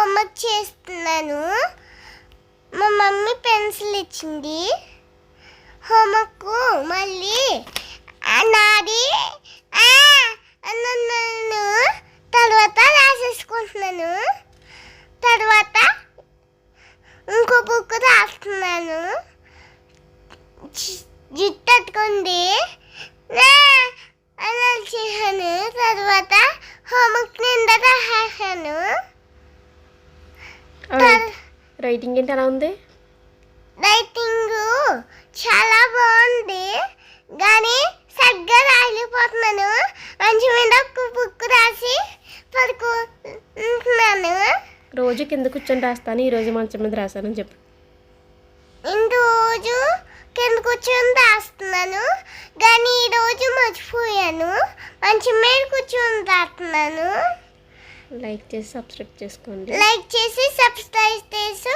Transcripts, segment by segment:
Homework చేస్తున్నాను. మా mummy pencil ఇచ్చింది. హోంవర్క్ మళ్ళీ నాది అన్నాను. తర్వాత రాసేసుకుంటున్నాను. తర్వాత ఇంకో బుక్ రాస్తున్నాను. జిట్టు అట్టుకుంది అలా చేశాను. తర్వాత హోంవర్క్ నిండా రాసాను. రైటింగ్ ఏంటి అలా ఉంది? రైటింగ్ చాలా బాగుంది కానీ సరిగ్గా రాయలేకపోతున్నాను. మంచి మీద ఒక బుక్ రాసి పడుకుంటున్నాను. రోజు కింద కూర్చొని రాస్తాను, ఈరోజు మంచం మీద రాస్తానని చెప్పు. రోజు కింద కూర్చొని రాస్తున్నాను కానీ ఈరోజు మర్చిపోయాను. మంచం మీద కూర్చొని రాస్తున్నాను. లైక్ చేసి సబ్స్క్రైబ్ చేసుకోండి. లైక్ చేసి సబ్స్క్రైబ్ చేసి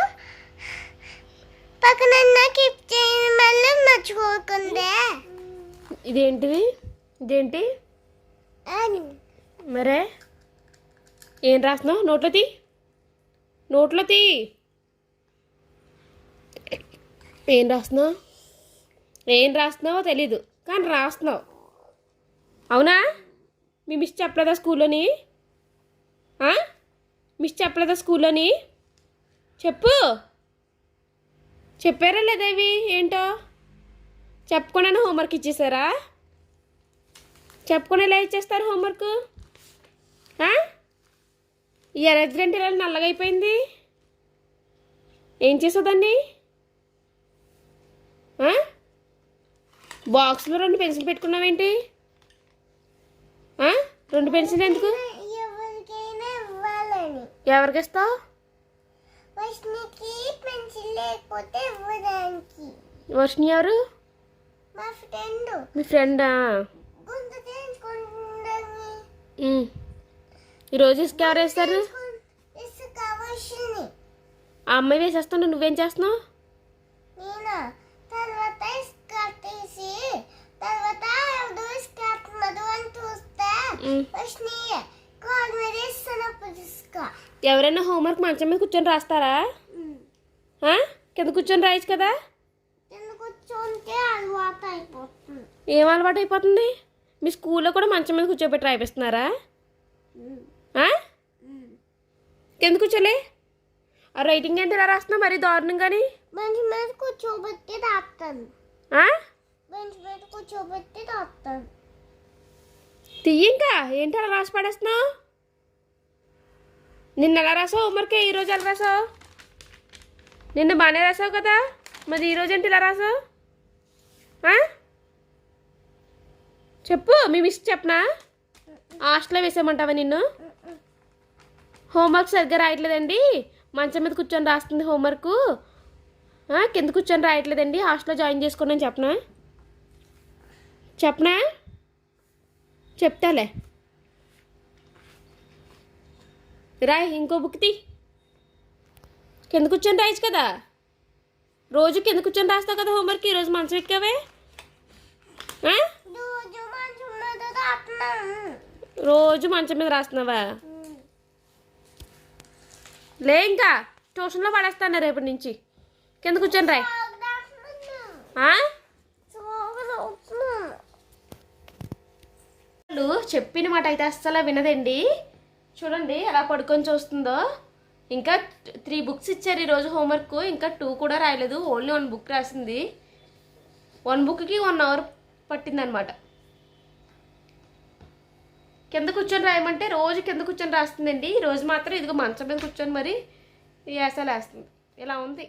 పక్కన కీప్ చేయడం వల్ల మర్చిపోకుండా. ఇదేంటిది? ఇదేంటి మరే? ఏం రాస్తున్నావు? నోట్లో తీ. ఏం రాస్తున్నావో తెలీదు కానీ రాస్తున్నావు. అవునా? మీ మిస్ చెప్పలేదా స్కూల్లోని? మిస్ చెప్పలేదా స్కూల్లోని? చెప్పారా లేదా? ఇవి ఏంటో చెప్పకుండా హోంవర్క్ ఇచ్చేసారా? చెప్పకుండా ఎలా ఇచ్చేస్తారు హోంవర్క్? ఈ ఎరజ్రెంట్ ఇలా నల్లగా అయిపోయింది. ఏం చేసావు దాన్ని? బాక్స్లో 2 పెన్సిల్ పెట్టుకున్నావేంటి? 2 పెన్సిల్ ఎందుకు? ఎవరికి ఇస్తావు? వర్షిని ఎవరు? మీ ఫ్రెండా? ఈరోజు ఇసుక ఎవరు వేస్తారు? ఆ అమ్మాయి వేసేస్తాను, నువ్వేం చేస్తున్నావు? ఎవరైనా హోంవర్క్ మంచం మీద కూర్చొని రాస్తారా? కింద కూర్చొని రాయచ్చు కదా? ఏం అలవాటు అయిపోతుంది? మీ స్కూల్లో కూడా మంచం మీద కూర్చోబెట్టి రాయిస్తున్నారా? కింద కూర్చోలే. ఆ రైటింగ్ ఏంటి ఇలా రాస్తున్నావు మరి దారుణంగాని? మంచి మీద కూర్చోబెట్టి రాస్తాను. తీయి ఇంకా. ఏంటి అలా రాసి పడేస్తున్నావు? నిన్న ఎలా రాసావు హోంవర్క్? ఈరోజు ఎలా రాసావు? నిన్న బాగానే రాసావు కదా, మరి ఈరోజు ఏంటి ఇలా రాసావు? చెప్పు. మీ మిస్ చెప్పనా? హాస్టల్లో వేసామంటావా నిన్ను? హోంవర్క్ సరిగ్గా రాయట్లేదండి, మంచం మీద కూర్చొని రాస్తుంది హోంవర్క్, కింద కూర్చొని రాయట్లేదండి, హాస్టల్లో జాయిన్ చేసుకోండి అని చెప్పనా? చెప్తాలే. రాయ్, ఇంకో బుక్ తీ. కింద కూర్చొని రాయచ్చు కదా, రోజు కింద కూర్చొని రాస్తావు కదా హోంవర్క్. ఈరోజు మంచం ఎక్కావే. రోజు మంచం మీద రాస్తున్నావా? లే, ఇంకా ట్యూషన్లో పడేస్తాను రేపటి నుంచి. కింద కూర్చొని రాయ్. చెప్పిన మాట అయితే అస్సలు వినదండి. చూడండి ఎలా పడుకొని చూస్తుందో. ఇంకా 3 బుక్స్ ఇచ్చారు ఈరోజు హోంవర్క్, ఇంకా 2 కూడా రాయలేదు, ఓన్లీ 1 బుక్ రాసింది. 1 బుక్కి 1 అవర్ పట్టిందనమాట. కింద కూర్చొని రాయమంటే రోజు కింద కూర్చొని రాస్తుందండి. ఈరోజు మాత్రం ఇదిగో మంచం మీద కూర్చొని మరి వేసాలు వేస్తుంది. ఇలా ఉంది.